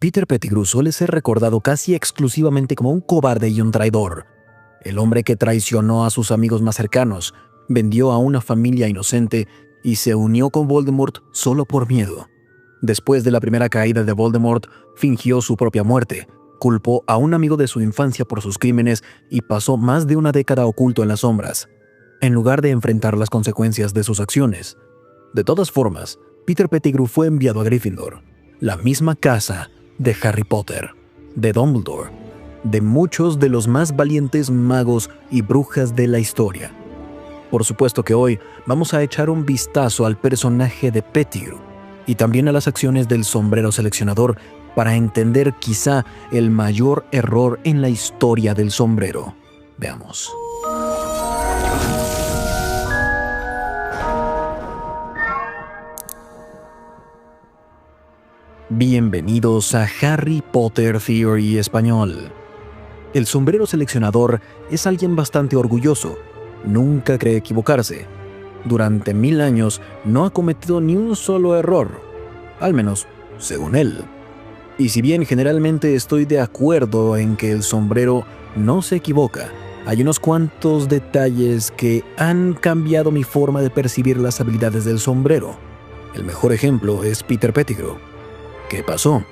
Peter Pettigrew suele ser recordado casi exclusivamente como un cobarde y un traidor. El hombre que traicionó a sus amigos más cercanos, vendió a una familia inocente y se unió con Voldemort solo por miedo. Después de la primera caída de Voldemort, fingió su propia muerte, culpó a un amigo de su infancia por sus crímenes y pasó más de una década oculto en las sombras, en lugar de enfrentar las consecuencias de sus acciones. De todas formas, Peter Pettigrew fue enviado a Gryffindor, la misma casa de Harry Potter, de Dumbledore, de muchos de los más valientes magos y brujas de la historia. Por supuesto que hoy vamos a echar un vistazo al personaje de Pettigrew y también a las acciones del sombrero seleccionador para entender quizá el mayor error en la historia del sombrero. Veamos. Bienvenidos a Harry Potter Theory Español. El sombrero seleccionador es alguien bastante orgulloso. Nunca cree equivocarse. Durante 1000 años no ha cometido ni un solo error, al menos según él. Y si bien generalmente estoy de acuerdo en que el sombrero no se equivoca, hay unos cuantos detalles que han cambiado mi forma de percibir las habilidades del sombrero. El mejor ejemplo es Peter Pettigrew. ¿Qué pasó?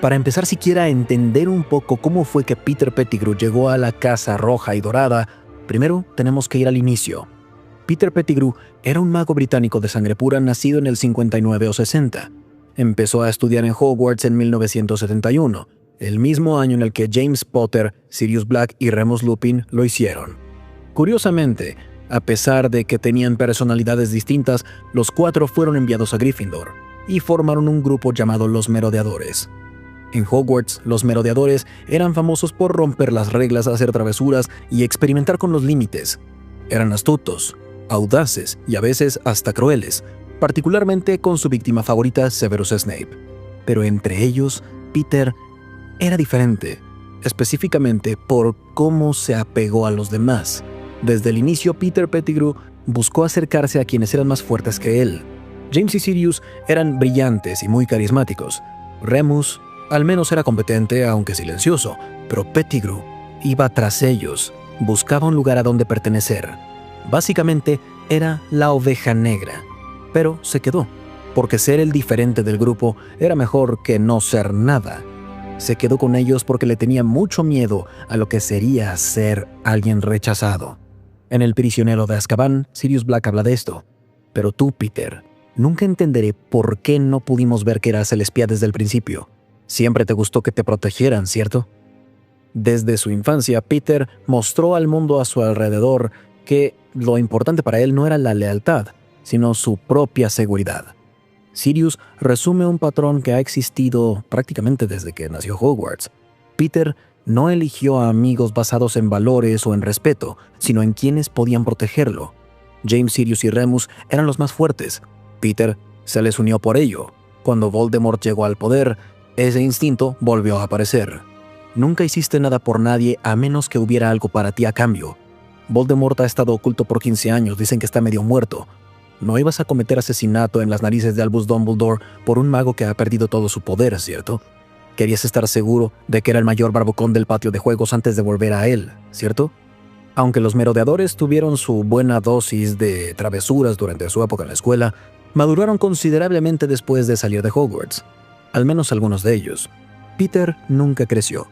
Para empezar siquiera a entender un poco cómo fue que Peter Pettigrew llegó a la Casa Roja y Dorada, primero tenemos que ir al inicio. Peter Pettigrew era un mago británico de sangre pura nacido en el 59 o 60. Empezó a estudiar en Hogwarts en 1971, el mismo año en el que James Potter, Sirius Black y Remus Lupin lo hicieron. Curiosamente, a pesar de que tenían personalidades distintas, los 4 fueron enviados a Gryffindor y formaron un grupo llamado los Merodeadores. En Hogwarts, los Merodeadores eran famosos por romper las reglas, hacer travesuras y experimentar con los límites. Eran astutos, audaces y a veces hasta crueles, particularmente con su víctima favorita, Severus Snape. Pero entre ellos, Peter era diferente, específicamente por cómo se apegó a los demás. Desde el inicio, Peter Pettigrew buscó acercarse a quienes eran más fuertes que él. James y Sirius eran brillantes y muy carismáticos. Remus al menos era competente, aunque silencioso, pero Pettigrew iba tras ellos, buscaba un lugar a donde pertenecer. Básicamente, era la oveja negra. Pero se quedó, porque ser el diferente del grupo era mejor que no ser nada. Se quedó con ellos porque le tenía mucho miedo a lo que sería ser alguien rechazado. En El prisionero de Azkaban, Sirius Black habla de esto. Pero tú, Peter, nunca entenderé por qué no pudimos ver que eras el espía desde el principio. Siempre te gustó que te protegieran, ¿cierto? Desde su infancia, Peter mostró al mundo a su alrededor que lo importante para él no era la lealtad, sino su propia seguridad. Sirius resume un patrón que ha existido prácticamente desde que nació Hogwarts. Peter no eligió a amigos basados en valores o en respeto, sino en quienes podían protegerlo. James, Sirius y Remus eran los más fuertes. Peter se les unió por ello. Cuando Voldemort llegó al poder, ese instinto volvió a aparecer. Nunca hiciste nada por nadie a menos que hubiera algo para ti a cambio. Voldemort ha estado oculto por 15 años, dicen que está medio muerto. No ibas a cometer asesinato en las narices de Albus Dumbledore por un mago que ha perdido todo su poder, ¿cierto? Querías estar seguro de que era el mayor barbocón del patio de juegos antes de volver a él, ¿cierto? Aunque los merodeadores tuvieron su buena dosis de travesuras durante su época en la escuela, maduraron considerablemente después de salir de Hogwarts. Al menos algunos de ellos. Peter nunca creció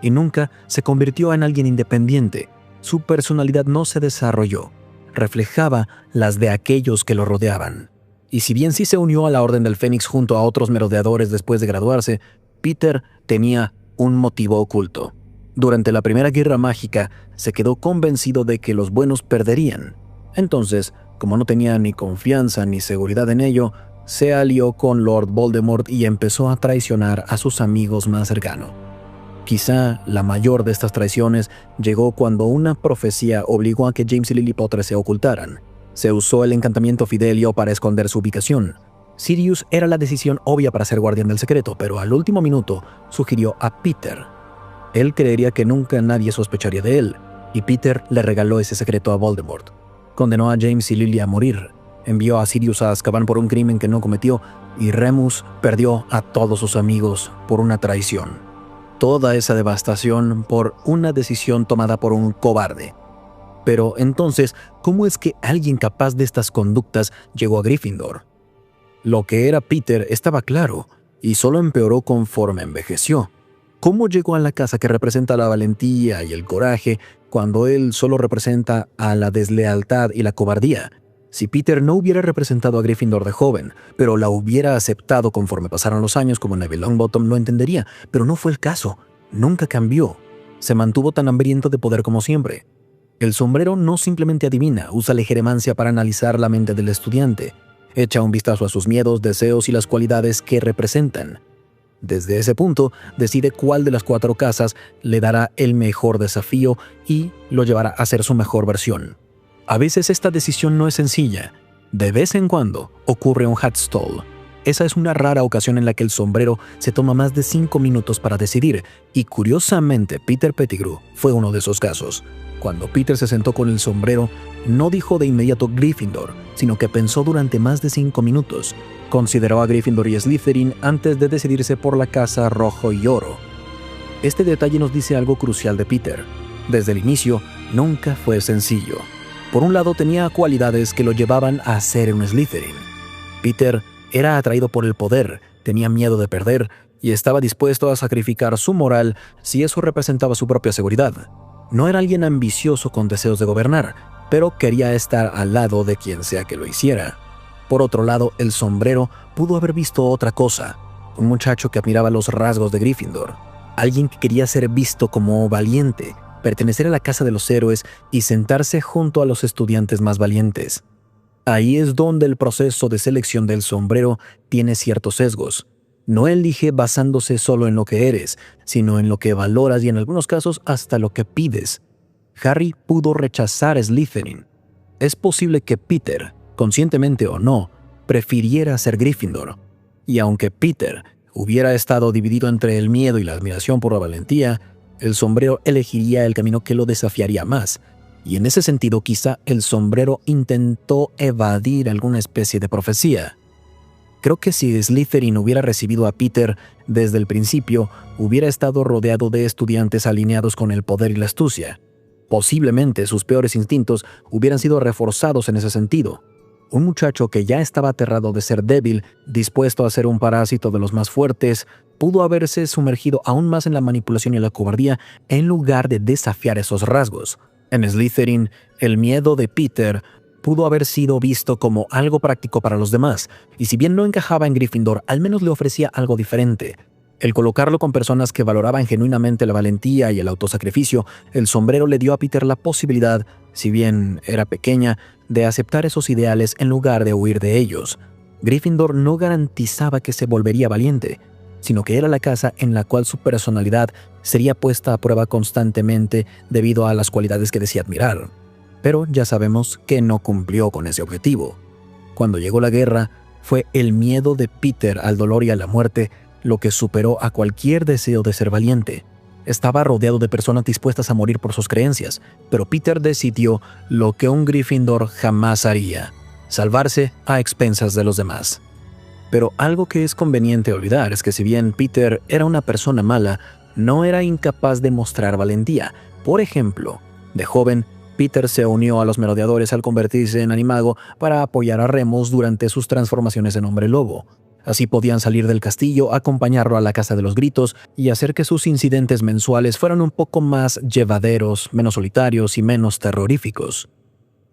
y nunca se convirtió en alguien independiente. Su personalidad no se desarrolló. Reflejaba las de aquellos que lo rodeaban. Y si bien sí se unió a la Orden del Fénix junto a otros merodeadores después de graduarse, Peter tenía un motivo oculto. Durante la Primera Guerra Mágica, se quedó convencido de que los buenos perderían. Entonces, como no tenía ni confianza ni seguridad en ello, se alió con Lord Voldemort y empezó a traicionar a sus amigos más cercanos. Quizá la mayor de estas traiciones llegó cuando una profecía obligó a que James y Lily Potter se ocultaran. Se usó el encantamiento Fidelio para esconder su ubicación. Sirius era la decisión obvia para ser guardián del secreto, pero al último minuto sugirió a Peter. Él creería que nunca nadie sospecharía de él, y Peter le regaló ese secreto a Voldemort. Condenó a James y Lily a morir. envió a Sirius a Azkaban por un crimen que no cometió, y Remus perdió a todos sus amigos por una traición. Toda esa devastación por una decisión tomada por un cobarde. Pero entonces, ¿cómo es que alguien capaz de estas conductas llegó a Gryffindor? Lo que era Peter estaba claro, y solo empeoró conforme envejeció. ¿Cómo llegó a la casa que representa la valentía y el coraje cuando él solo representa a la deslealtad y la cobardía? Si Peter no hubiera representado a Gryffindor de joven, pero la hubiera aceptado conforme pasaron los años como Neville Longbottom, lo entendería, pero no fue el caso. Nunca cambió. Se mantuvo tan hambriento de poder como siempre. El sombrero no simplemente adivina, usa la jeremancia para analizar la mente del estudiante. Echa un vistazo a sus miedos, deseos y las cualidades que representan. Desde ese punto, decide cuál de las 4 casas le dará el mejor desafío y lo llevará a ser su mejor versión. A veces esta decisión no es sencilla. De vez en cuando ocurre un Hatstall. Esa es una rara ocasión en la que el sombrero se toma más de 5 minutos para decidir, y curiosamente Peter Pettigrew fue uno de esos casos. Cuando Peter se sentó con el sombrero, no dijo de inmediato Gryffindor, sino que pensó durante más de 5 minutos. Consideró a Gryffindor y Slytherin antes de decidirse por la casa rojo y oro. Este detalle nos dice algo crucial de Peter. Desde el inicio, nunca fue sencillo. Por un lado, tenía cualidades que lo llevaban a ser un Slytherin. Peter era atraído por el poder, tenía miedo de perder y estaba dispuesto a sacrificar su moral si eso representaba su propia seguridad. No era alguien ambicioso con deseos de gobernar, pero quería estar al lado de quien sea que lo hiciera. Por otro lado, el sombrero pudo haber visto otra cosa. Un muchacho que admiraba los rasgos de Gryffindor. Alguien que quería ser visto como valiente, pertenecer a la casa de los héroes y sentarse junto a los estudiantes más valientes. Ahí es donde el proceso de selección del sombrero tiene ciertos sesgos. No elige basándose solo en lo que eres, sino en lo que valoras y en algunos casos hasta lo que pides. Harry pudo rechazar Slytherin. Es posible que Peter, conscientemente o no, prefiriera ser Gryffindor. Y aunque Peter hubiera estado dividido entre el miedo y la admiración por la valentía, el sombrero elegiría el camino que lo desafiaría más. Y en ese sentido, quizá el sombrero intentó evadir alguna especie de profecía. Creo que si Slytherin hubiera recibido a Peter desde el principio, hubiera estado rodeado de estudiantes alineados con el poder y la astucia. Posiblemente sus peores instintos hubieran sido reforzados en ese sentido. Un muchacho que ya estaba aterrado de ser débil, dispuesto a ser un parásito de los más fuertes, pudo haberse sumergido aún más en la manipulación y la cobardía en lugar de desafiar esos rasgos. En Slytherin, el miedo de Peter pudo haber sido visto como algo práctico para los demás, y si bien no encajaba en Gryffindor, al menos le ofrecía algo diferente. El colocarlo con personas que valoraban genuinamente la valentía y el autosacrificio, el sombrero le dio a Peter la posibilidad, si bien era pequeña, de aceptar esos ideales en lugar de huir de ellos. Gryffindor no garantizaba que se volvería valiente, sino que era la casa en la cual su personalidad sería puesta a prueba constantemente debido a las cualidades que decía admirar. Pero ya sabemos que no cumplió con ese objetivo. Cuando llegó la guerra, fue el miedo de Peter al dolor y a la muerte lo que superó a cualquier deseo de ser valiente. Estaba rodeado de personas dispuestas a morir por sus creencias, pero Peter decidió lo que un Gryffindor jamás haría: salvarse a expensas de los demás. Pero algo que es conveniente olvidar es que si bien Peter era una persona mala, no era incapaz de mostrar valentía. Por ejemplo, de joven, Peter se unió a los merodeadores al convertirse en animago para apoyar a Remus durante sus transformaciones en hombre lobo. Así podían salir del castillo, acompañarlo a la Casa de los Gritos y hacer que sus incidentes mensuales fueran un poco más llevaderos, menos solitarios y menos terroríficos.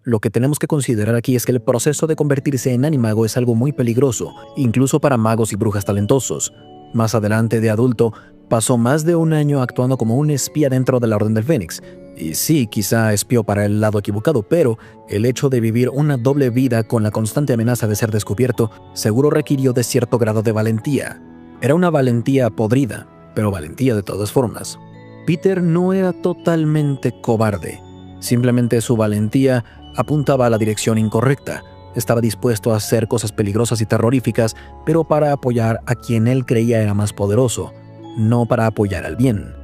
Lo que tenemos que considerar aquí es que el proceso de convertirse en animago es algo muy peligroso, incluso para magos y brujas talentosos. Más adelante, de adulto, pasó más de un año actuando como un espía dentro de la Orden del Fénix. Y sí, quizá espió para el lado equivocado, pero el hecho de vivir una doble vida con la constante amenaza de ser descubierto seguro requirió de cierto grado de valentía. Era una valentía podrida, pero valentía de todas formas. Peter no era totalmente cobarde. Simplemente su valentía apuntaba a la dirección incorrecta. Estaba dispuesto a hacer cosas peligrosas y terroríficas, pero para apoyar a quien él creía era más poderoso, no para apoyar al bien.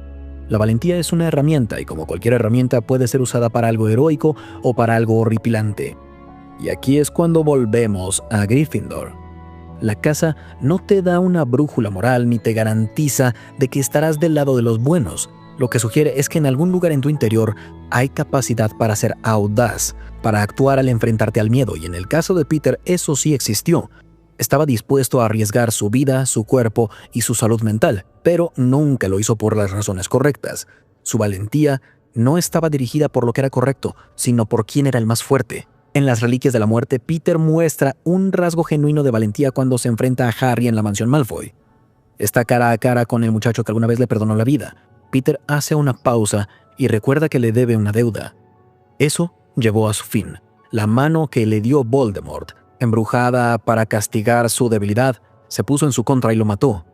La valentía es una herramienta y como cualquier herramienta puede ser usada para algo heroico o para algo horripilante. Y aquí es cuando volvemos a Gryffindor. La casa no te da una brújula moral ni te garantiza de que estarás del lado de los buenos. Lo que sugiere es que en algún lugar en tu interior hay capacidad para ser audaz, para actuar al enfrentarte al miedo, y en el caso de Peter eso sí existió. Estaba dispuesto a arriesgar su vida, su cuerpo y su salud mental, pero nunca lo hizo por las razones correctas. Su valentía no estaba dirigida por lo que era correcto, sino por quién era el más fuerte. En Las Reliquias de la Muerte, Peter muestra un rasgo genuino de valentía cuando se enfrenta a Harry en la mansión Malfoy. Está cara a cara con el muchacho que alguna vez le perdonó la vida. Peter hace una pausa y recuerda que le debe una deuda. Eso llevó a su fin. La mano que le dio Voldemort, embrujada para castigar su debilidad, se puso en su contra y lo mató.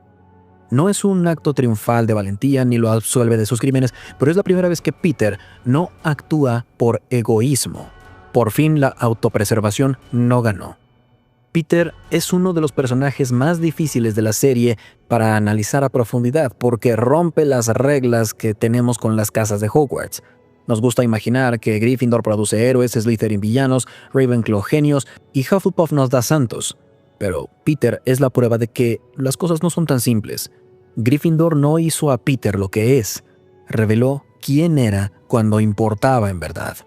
No es un acto triunfal de valentía ni lo absuelve de sus crímenes, pero es la primera vez que Peter no actúa por egoísmo. Por fin la autopreservación no ganó. Peter es uno de los personajes más difíciles de la serie para analizar a profundidad porque rompe las reglas que tenemos con las casas de Hogwarts. Nos gusta imaginar que Gryffindor produce héroes, Slytherin villanos, Ravenclaw genios y Hufflepuff nos da santos. Pero Peter es la prueba de que las cosas no son tan simples. Gryffindor no hizo a Peter lo que es. Reveló quién era cuando importaba en verdad.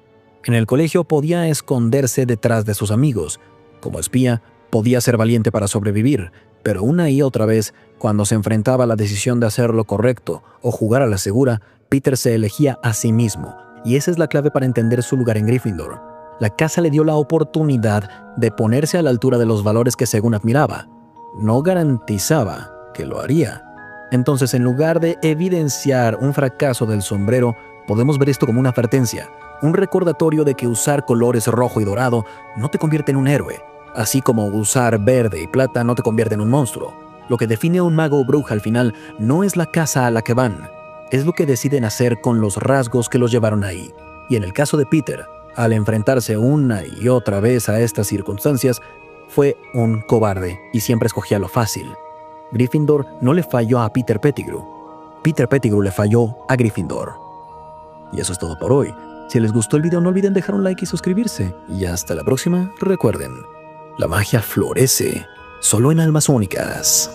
En el colegio podía esconderse detrás de sus amigos. Como espía, podía ser valiente para sobrevivir, pero una y otra vez, cuando se enfrentaba a la decisión de hacer lo correcto o jugar a la segura, Peter se elegía a sí mismo, y esa es la clave para entender su lugar en Gryffindor. La casa le dio la oportunidad de ponerse a la altura de los valores que según admiraba. No garantizaba que lo haría. Entonces, en lugar de evidenciar un fracaso del sombrero, podemos ver esto como una advertencia, un recordatorio de que usar colores rojo y dorado no te convierte en un héroe, así como usar verde y plata no te convierte en un monstruo. Lo que define a un mago o bruja al final no es la casa a la que van, es lo que deciden hacer con los rasgos que los llevaron ahí. Y en el caso de Peter, al enfrentarse una y otra vez a estas circunstancias, fue un cobarde y siempre escogía lo fácil. Gryffindor no le falló a Peter Pettigrew. Peter Pettigrew le falló a Gryffindor. Y eso es todo por hoy. Si les gustó el video, no olviden dejar un like y suscribirse. Y hasta la próxima, recuerden, la magia florece solo en almas únicas.